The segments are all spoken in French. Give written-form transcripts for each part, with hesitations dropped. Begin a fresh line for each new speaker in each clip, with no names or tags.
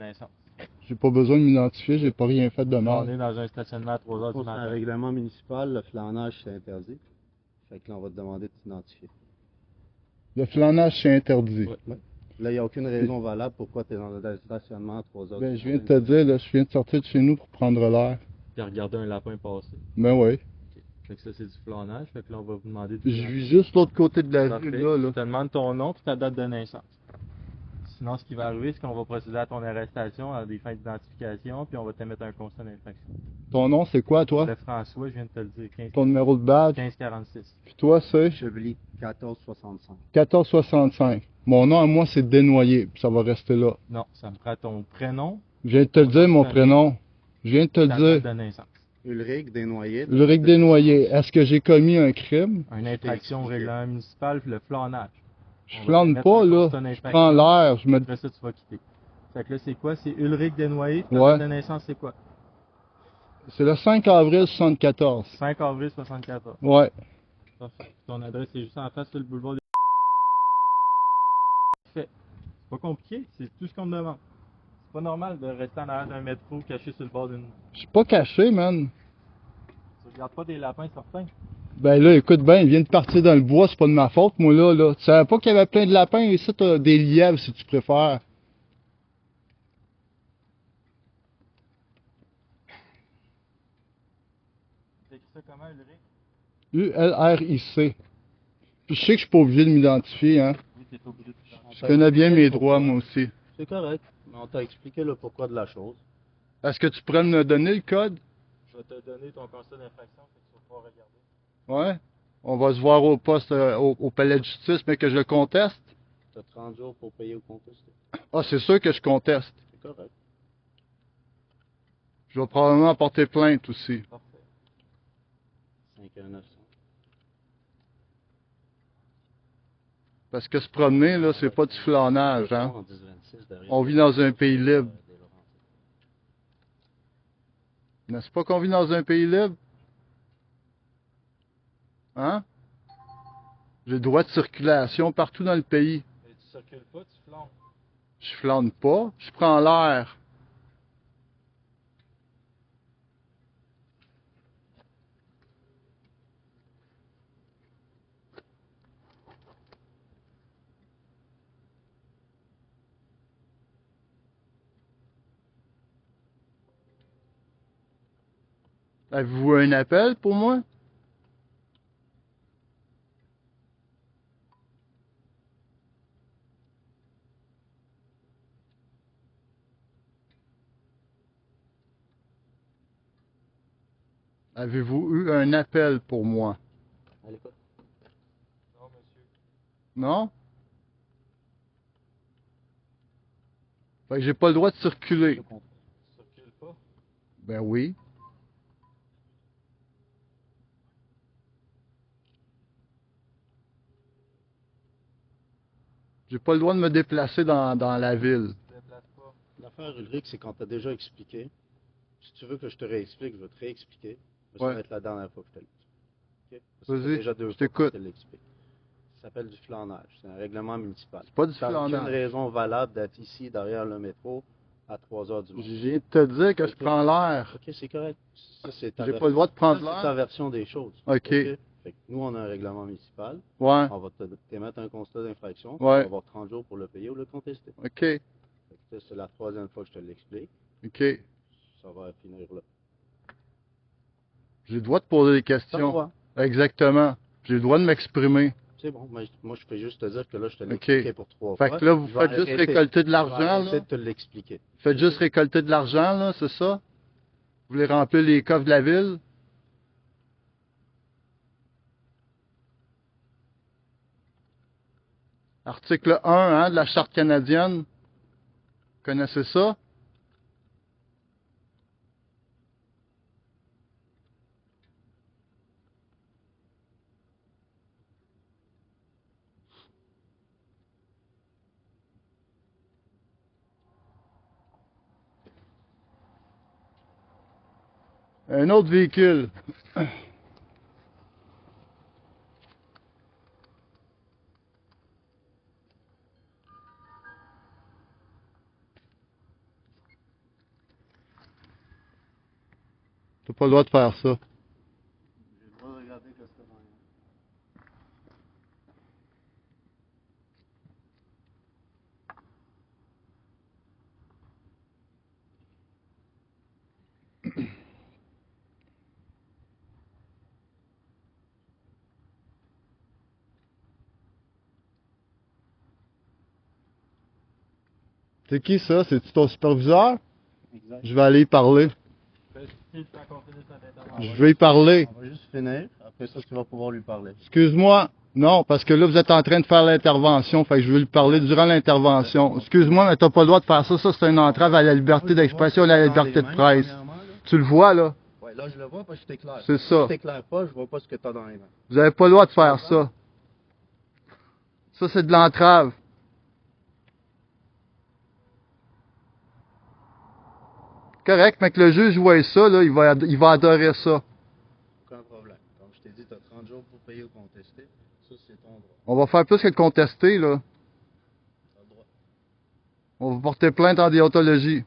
naissance.
J'ai pas besoin de m'identifier, j'ai pas rien fait de
On
mal.
est dans un stationnement à 3 heures du
C'est un
matin.
règlement municipal, le flanage c'est interdit. Fait que là, on va te demander de t'identifier.
Le flanage, c'est interdit.
Ouais.
Ouais. Là, il n'y a aucune raison valable pourquoi tu es dans le stationnement à 3 heures
Ben,
du
je viens de
matin.
te dire, là, je viens de sortir de chez nous pour prendre l'air.
Puis regarder un lapin passer.
Ben oui.
Fait que ça, c'est du flanage. Fait que là, on va vous demander de
Je vis juste l'autre côté de la rue,
Parfait.
là.
Je te demande ton nom et ta date de naissance. Sinon, ce qui va arriver, c'est qu'on va procéder à ton arrestation à des fins d'identification, puis on va t'émettre un constat d'infraction.
Ton nom, c'est quoi, toi?
Le François, je viens de te le dire, 15,
Ton numéro de badge?
1546.
Puis toi, c'est?
Chevely 1465.
1465. Mon nom à moi, c'est Desnoyers, puis ça va rester là.
Non, ça me prend ton prénom,
Je viens de te le dire, mon prénom. Je viens de te le
ta
dire.
date de naissance.
Ulrich Desnoyers.
Ulrich Desnoyers, est-ce que j'ai commis un crime?
Une infraction au règlement municipal, puis le flanage.
Je
On va
flâne
t'émettre
pas,
un
là.
constat
Je
d'infraction.
prends l'air, je me...
Après ça, tu vas quitter. Fait que là, c'est quoi? C'est Ulrich Desnoyers, ta
Ouais.
date de naissance, c'est quoi?
C'est le 5 avril 74.
5 avril 74.
Ouais.
Parfait. Ton adresse est juste en face sur le boulevard des... Fait. C'est pas compliqué, c'est tout ce qu'on me demande. C'est pas normal de rester en arrière d'un métro caché sur le bord d'une...
Je suis pas caché, man.
Tu regardes pas des lapins certains.
Ben là, écoute bien, il vient de partir dans le bois, c'est pas de ma faute, moi, là. Tu savais pas qu'il y avait plein de lapins ici, t'as des lièvres, si tu préfères.
T'écris ça comment, Ulrich?
ULRIC. Puis je sais que je suis pas obligé de m'identifier, hein.
Oui, t'es obligé de faire.
Je connais bien mes droits, moi aussi.
C'est correct, mais on t'a expliqué le pourquoi de la chose.
Est-ce que tu pourrais me donner le code?
Je vais te donner ton constat d'infraction, fait que tu vas pouvoir regarder.
Ouais. On va se voir au poste, au palais de justice, mais que je le conteste.
Tu as 30 jours pour payer ou contester.
Ah, c'est sûr que je conteste.
C'est correct.
Je vais probablement porter plainte aussi.
Parfait.
51900.
Parce que se promener, là, c'est pas du flanage, hein.
En 1026, derrière
On vit dans un pays libre.
des Laurentides.
N'est-ce pas qu'on vit dans un pays libre? Hein? J'ai le droit de circulation partout dans le pays.
Mais tu circules pas, tu flanques.
Je flâne pas, je prends l'air. Avez-vous un appel pour moi? Avez-vous eu un appel pour moi?
À l'écoute.
Non, monsieur.
Non? Fait que j'ai pas le droit de circuler.
Je comprends.
Tu circules pas.
Ben oui. J'ai pas le droit de me déplacer dans la ville.
Tu te déplaces pas.
L'affaire, Ulrich, c'est qu'on t'a déjà expliqué. Si tu veux que je te réexplique, je vais te réexpliquer. Mais ça
Ouais.
va être la dernière fois que je te l'explique. OK? Parce que ça fait
Vas-y,
déjà deux
je
fois que
t'écoute.
je te l'explique. Ça s'appelle du flanage. C'est un règlement municipal.
C'est pas du
T'as aucune
flanage.
raison valable d'être ici, derrière le métro, à 3 heures du matin.
Je viens de te dire que je
Ok.
prends l'air.
OK, c'est correct. Ça, c'est ta
J'ai pas le droit de prendre
ça, c'est ta
l'air.
version des choses.
OK.
Fait que nous, on a un règlement municipal.
Ouais.
On va t'émettre un constat d'infraction.
Ouais.
Tu vas avoir 30 jours pour le payer ou le contester.
OK.
Fait que ça, c'est la troisième fois que je te l'explique.
OK.
Ça va finir là.
J'ai le droit de poser des
Ça
questions.
va.
Exactement. J'ai le droit de m'exprimer.
C'est bon. Moi, je peux juste te dire que là, je te l'ai
OK.
expliqué pour 3
Fait
fois.
que là, vous
Je vais
faites juste
arrêter.
récolter de
Je vais
l'argent,
arrêter
là.
de te l'expliquer.
Faites juste récolter de l'argent, là, c'est ça? Vous voulez remplir les coffres de la ville? Article 1, hein, de la Charte canadienne. Vous connaissez ça? Un autre véhicule. T'as pas le droit de faire ça.
J'ai le droit de regarder qu'est-ce que t'as.
C'est qui ça? C'est-tu ton superviseur?
Exact.
Je vais aller y parler.
Si tu continuer cette intervention.
Je vais y parler.
On va juste finir. Après ça, tu vas pouvoir lui parler.
Excuse-moi. Non, parce que là, vous êtes en train de faire l'intervention. Fait que je vais lui parler durant l'intervention. Excuse-moi, mais t'as pas le droit de faire ça. Ça, c'est une entrave à la liberté d'expression et à la liberté de presse. Tu le vois, là?
Ouais, là, je le vois parce que je t'éclaire.
C'est ça.
Si je t'éclaire pas, je vois pas ce que t'as dans les mains.
Vous avez pas le droit de faire ça. Ça, c'est de l'entrave. Correct, mais que le juge voit ça, là, il va adorer ça.
Aucun problème. Comme je t'ai dit, t'as 30 jours pour payer ou contester. Ça, c'est ton droit.
On va faire plus que le contester, là.
T'as le droit.
On va porter plainte en déontologie.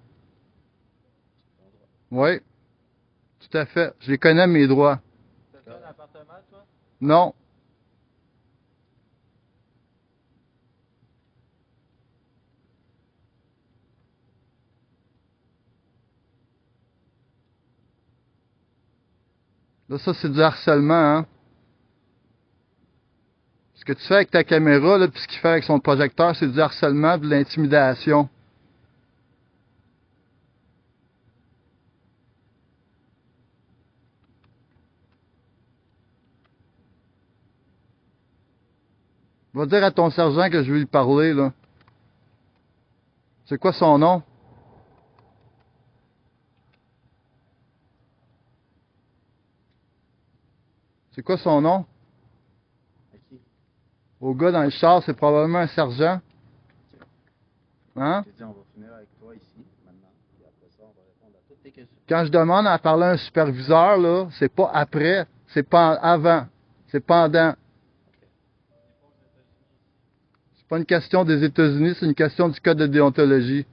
Ton droit.
Oui. Tout à fait. Je les connais, mes droits.
T'as ça un appartement, toi?
Non. Là, ça, c'est du harcèlement, hein. Ce que tu fais avec ta caméra, là, puis ce qu'il fait avec son projecteur, c'est du harcèlement, de l'intimidation. Va dire à ton sergent que je vais lui parler, là. C'est quoi son nom? C'est quoi son nom?
À qui?
Au gars dans le char, c'est probablement un sergent. Hein?
Je t'ai dit, on va finir avec toi ici, maintenant. Et après ça, on va répondre à toutes tes questions.
Quand je demande à parler à un superviseur, là, c'est pas après, c'est pas avant, c'est pendant. C'est pas une question des États-Unis, c'est une question du code de déontologie.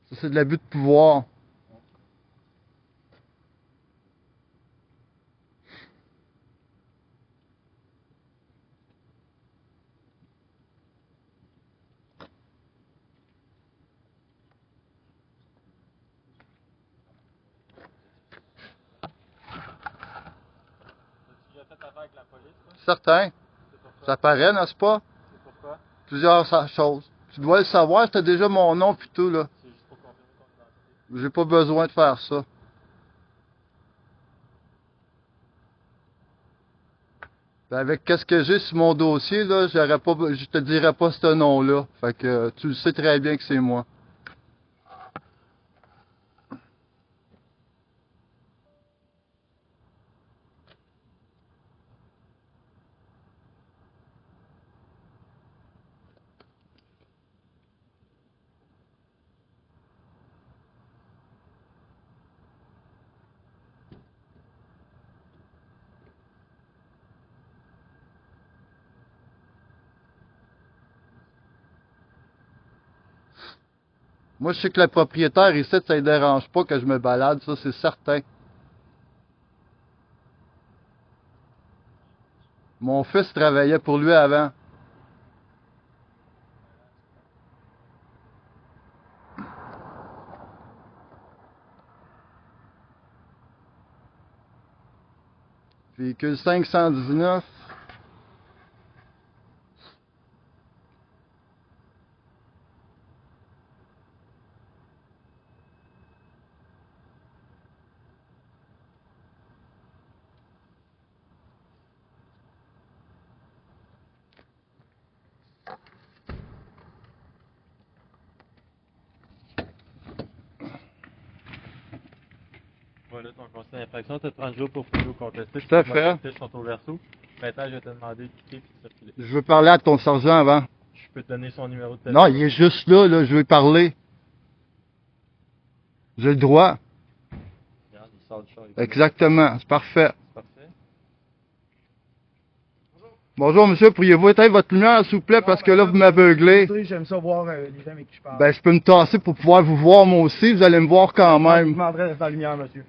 Ça, c'est de l'abus de pouvoir.
As-tu déjà fait affaire avec la police, toi?
Certain.
C'est pourquoi?
Ça paraît, n'est-ce pas?
C'est pourquoi?
Plusieurs choses. Tu dois le savoir, t'as déjà mon nom pis tout, là.
C'est juste pour confirmer ton identité.
J'ai pas besoin de faire ça. Ben, avec qu'est-ce que j'ai sur mon dossier, là, je te dirais pas ce nom-là. Fait que tu le sais très bien que c'est moi. Moi, je sais que le propriétaire ici, ça ne dérange pas que je me balade, ça, c'est certain. Mon fils travaillait pour lui avant. Véhicule 519.
Voilà ton conseil d'infraction. Tu as 30 jours pour payer ou contester.
Tout à fait.
Les fiches sont au verso. Maintenant, je vais te demander de quitter et de circuler.
Je veux parler à ton sergent avant.
Je peux te donner son numéro de
Non,
téléphone.
il est juste là, je veux parler. J'ai le droit.
Regarde, il sort du char.
Exactement, c'est parfait.
C'est parfait.
Bonjour, monsieur. Pourriez-vous éteindre votre lumière, s'il vous plaît, parce que là, vous m'aveuglez.
J'aime ça voir les gens avec qui je parle.
Ben, je peux me tasser pour pouvoir vous voir, moi aussi. Vous allez me voir quand
Je
même.
demanderais de rester dans la lumière, monsieur.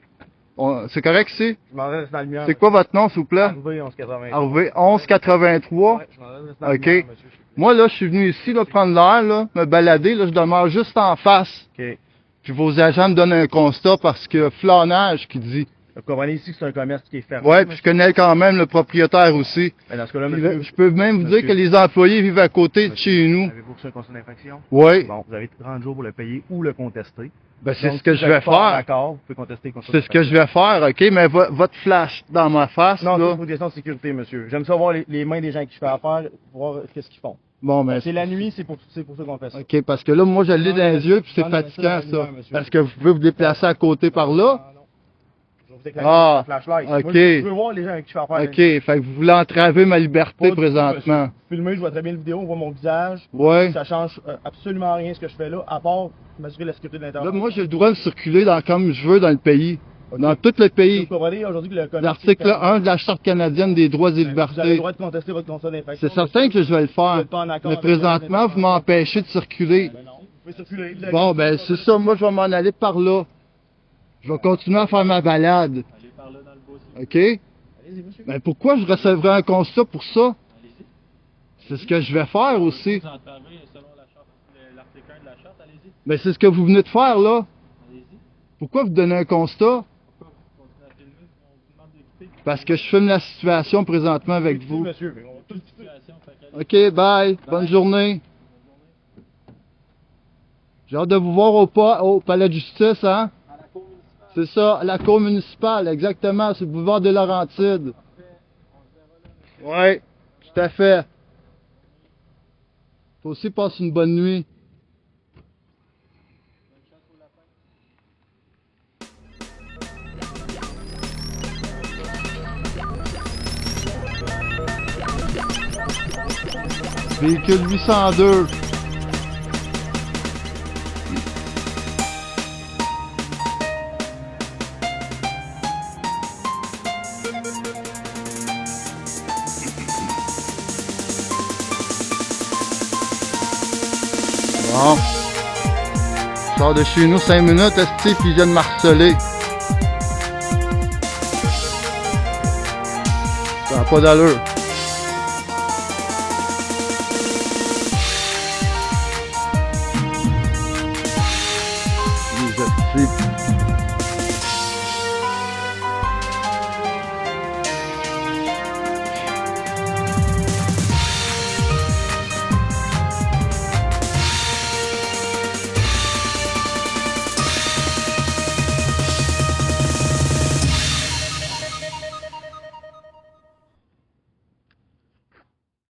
C'est correct ici?
Je demanderais de rester dans la lumière.
C'est quoi votre nom, s'il vous plaît?
Harvey, 1180.
Harvey, 1183.
Ouais, je demanderais de rester dans la
OK.
lumière, monsieur.
Moi, là, je suis venu ici, là, prendre l'air, là, me balader, là, je demeure juste en face.
OK.
Puis vos agents me donnent un constat parce que flânage qui dit.
Vous comprenez ici que c'est un commerce qui est fermé.
Ouais, puis je connais quand même le propriétaire aussi.
Mais dans ce cas-là,
Puis
monsieur,
je peux même vous dire
monsieur.
que les employés vivent à côté de
Monsieur,
chez nous.
avez-vous reçu un constat d'infraction?
Oui.
Bon, vous avez 30 jours pour le payer ou le contester.
Ben, c'est
Donc,
ce que
si
je
vous
vais
êtes pas
faire.
D'accord, vous pouvez contester le constat
C'est ce que je vais faire, OK? Mais votre flash dans ma face,
Non,
là.
c'est une question de sécurité, monsieur. J'aime ça voir les mains des gens avec qui je fais affaire, voir qu'est-ce qu'ils font.
Bon, ben.
C'est la nuit, c'est pour ça qu'on fait ça.
OK, parce que là, moi, je l'ai dans les yeux, puis c'est
Non, non, mais
fatigant,
ça, dans la
ça.
lumière, monsieur.
Parce que vous pouvez vous déplacer à côté par là.
Ah, non. Je vais vous éclairer
Ah,
avec la flashlight.
OK.
Moi, je veux voir les gens avec qui je fais affaire.
OK, fait que vous voulez entraver ma liberté
Pas du tout,
présentement.
monsieur. Filmer, je vois très bien la vidéo, on voit mon visage.
Ouais.
Ça change absolument rien ce que je fais là, à part m'assurer la sécurité de
Là,
l'intérieur.
moi, j'ai le droit de circuler comme je veux dans le pays.
OK.
Dans tout le
Vous
pays.
comprenez aujourd'hui que le commerce
L'article
est fermé.
1 de la Charte canadienne des droits et
Vous avez le
libertés.
droit de contester votre constat d'infraction.
C'est certain que je vais le
Vous
faire.
n'êtes pas en accord
Mais
avec
présentement,
la
vous m'empêchez de circuler.
Ben non, vous pouvez circuler. Vous avez-
Bon, ben, c'est ça. Moi, je vais m'en aller par là. Je vais continuer à faire ma balade.
Allez par là dans le bois.
OK?
Allez-y, monsieur.
Ben, pourquoi je recevrais un constat pour ça?
Allez-y.
C'est ce que je vais faire aussi.
Vous entravez selon la charte, l'article 1 de la charte, allez-y.
Mais c'est ce que vous venez de faire, là.
Allez-y.
Pourquoi vous donnez un constat?
Pourquoi vous continuez à filmer? On vous demande d'écouter.
Parce que je filme la situation présentement avec
Écoutez,
vous.
monsieur, on va tout
Toute situation, fait que allez-y.
OK, bye. Bonne journée. J'ai hâte de vous voir au palais de justice, hein?
À la cour municipale.
C'est ça, à la cour municipale, exactement, sur le boulevard des Laurentides. Oui, tout à fait. Faut aussi passer une bonne nuit. Véhicule 802. Bon. Je sors de chez nous 5 minutes, esti, puis il vient de m'harceler. Ça n'a pas d'allure. Les estis.